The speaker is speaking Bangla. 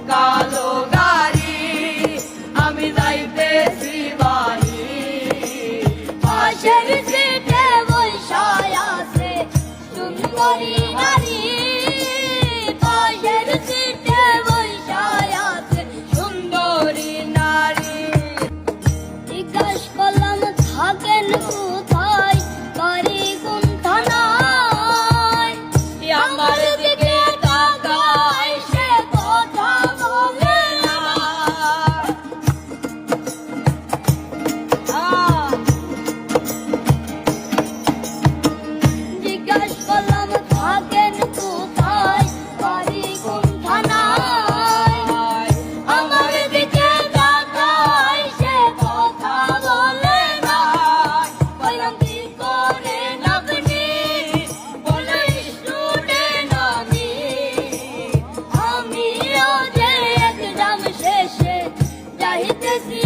কালো গাড়ি আমি যাইতেছি বাড়ি পাশের সিটে বসায় আছে সুন্দরী নারী পাশের সিটে বসায় আছে সুন্দরী নারী জিজ্ঞাস করলাম থাকেন কোথায় বাড়ি কোন থানায় আমার দিকে তাকায় সে কথা বলে না জিজ্ঞাস করলাম থাকেন কোথায় বাড়ি কোন থানায় আমার দিকে তাকায় সে কথা বলে না বললাম কি করে নাগনি বলে স্টুডেন্ট আমিও যে এক্সাম শেষে যাইতেছি